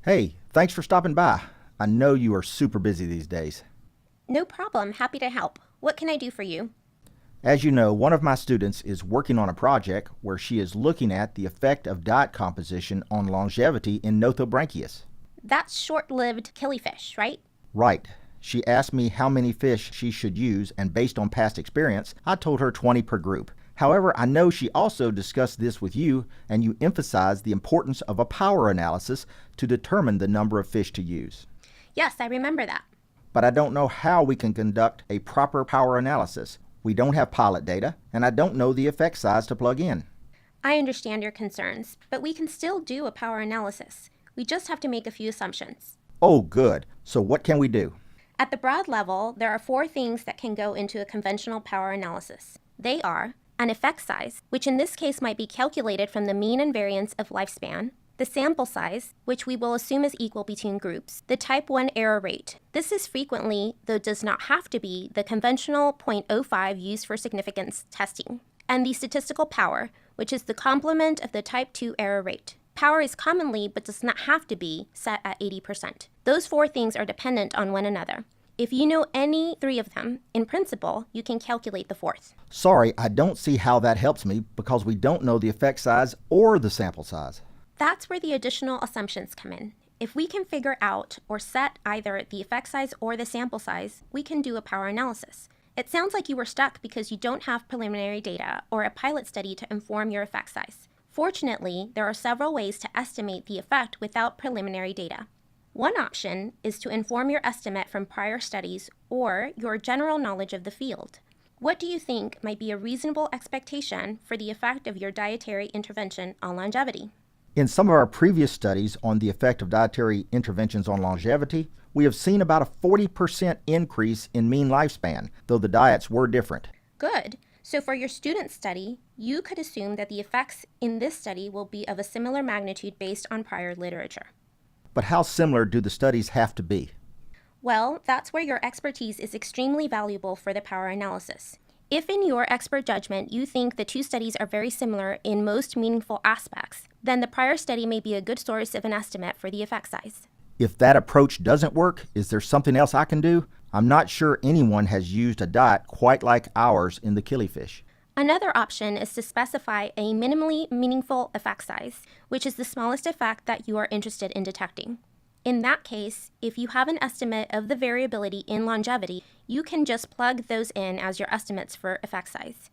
Hey, thanks for stopping by. I know you are super busy these days. No problem. Happy to help. What can I do for you? As you know, one of my students is working on a project where she is looking at the effect of diet composition on longevity in Nothobranchius. That's short-lived killifish, right? Right. She asked me how many fish she should use, and based on past experience, I told her 20 per group. However, I know she also discussed this with you, and you emphasized the importance of a power analysis to determine the number of fish to use. Yes, I remember that. But I don't know how we can conduct a proper power analysis. We don't have pilot data, and I don't know the effect size to plug in. I understand your concerns, but we can still do a power analysis. We just have to make a few assumptions. Oh, good. So what can we do? At the broad level, there are 4 things that can go into a conventional power analysis. They are an effect size, which in this case might be calculated from the mean and variance of lifespan, the sample size, which we will assume is equal between groups, the type 1 error rate. This is frequently, though does not have to be, the conventional 0.05 used for significance testing, and the statistical power, which is the complement of the type 2 error rate. Power is commonly, but does not have to be, set at 80%. Those 4 things are dependent on one another. If you know any 3 of them, in principle, you can calculate the 4th. Sorry, I don't see how that helps me because we don't know the effect size or the sample size. That's where the additional assumptions come in. If we can figure out or set either the effect size or the sample size, we can do a power analysis. It sounds like you were stuck because you don't have preliminary data or a pilot study to inform your effect size. Fortunately, there are several ways to estimate the effect without preliminary data. One option is to inform your estimate from prior studies or your general knowledge of the field. What do you think might be a reasonable expectation for the effect of your dietary intervention on longevity? In some of our previous studies on the effect of dietary interventions on longevity, we have seen about a 40% increase in mean lifespan, though the diets were different. Good. So for your student study, you could assume that the effects in this study will be of a similar magnitude based on prior literature. But how similar do the studies have to be? Well, that's where your expertise is extremely valuable for the power analysis. If in your expert judgment you think the 2 studies are very similar in most meaningful aspects, then the prior study may be a good source of an estimate for the effect size. If that approach doesn't work, is there something else I can do? I'm not sure anyone has used a diet quite like ours in the killifish. Another option is to specify a minimally meaningful effect size, which is the smallest effect that you are interested in detecting. In that case, if you have an estimate of the variability in longevity, you can just plug those in as your estimates for effect size.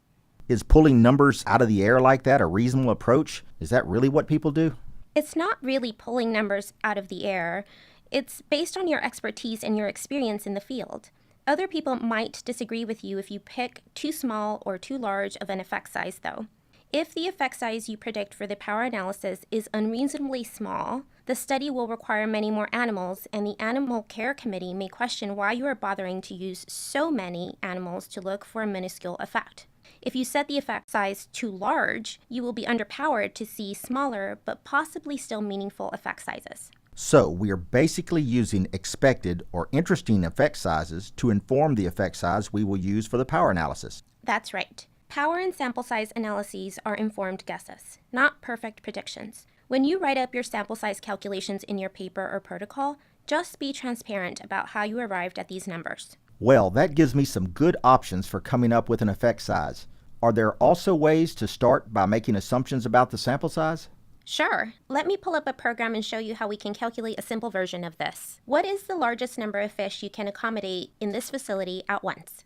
Is pulling numbers out of the air like that a reasonable approach? Is that really what people do? It's not really pulling numbers out of the air. It's based on your expertise and your experience in the field. Other people might disagree with you if you pick too small or too large of an effect size, though. If the effect size you predict for the power analysis is unreasonably small, the study will require many more animals, and the Animal Care Committee may question why you are bothering to use so many animals to look for a minuscule effect. If you set the effect size too large, you will be underpowered to see smaller but possibly still meaningful effect sizes. So we are basically using expected or interesting effect sizes to inform the effect size we will use for the power analysis. That's right. Power and sample size analyses are informed guesses, not perfect predictions. When you write up your sample size calculations in your paper or protocol, just be transparent about how you arrived at these numbers. Well, that gives me some good options for coming up with an effect size. Are there also ways to start by making assumptions about the sample size? Sure. Let me pull up a program and show you how we can calculate a simple version of this. What is the largest number of fish you can accommodate in this facility at once?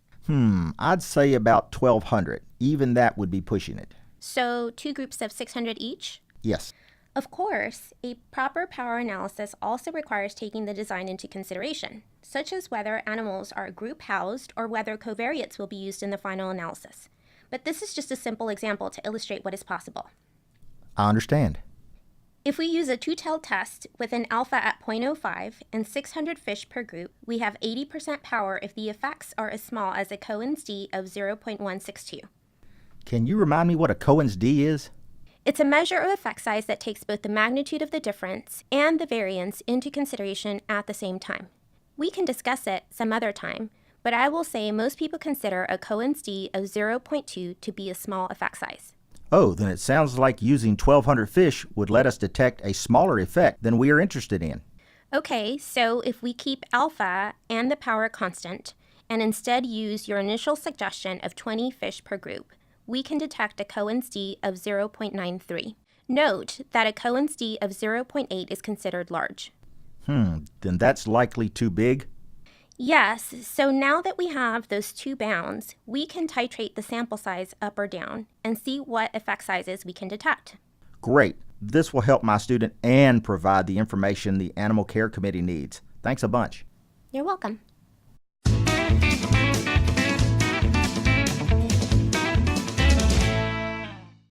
I'd say about 1,200. Even that would be pushing it. So 2 groups of 600 each? Yes. Of course, a proper power analysis also requires taking the design into consideration, such as whether animals are group housed or whether covariates will be used in the final analysis. But this is just a simple example to illustrate what is possible. I understand. If we use a 2-tailed test with an alpha at 0.05 and 600 fish per group, we have 80% power if the effects are as small as a Cohen's d of 0.162. Can you remind me what a Cohen's d is? It's a measure of effect size that takes both the magnitude of the difference and the variance into consideration at the same time. We can discuss it some other time, but I will say most people consider a Cohen's d of 0.2 to be a small effect size. Oh, then it sounds like using 1,200 fish would let us detect a smaller effect than we are interested in. Okay, so if we keep alpha and the power constant, and instead use your initial suggestion of 20 fish per group, we can detect a Cohen's d of 0.93. Note that a Cohen's d of 0.8 is considered large. Then that's likely too big? Yes, so now that we have those two bounds, we can titrate the sample size up or down and see what effect sizes we can detect. Great. This will help my student and provide the information the Animal Care Committee needs. Thanks a bunch. You're welcome.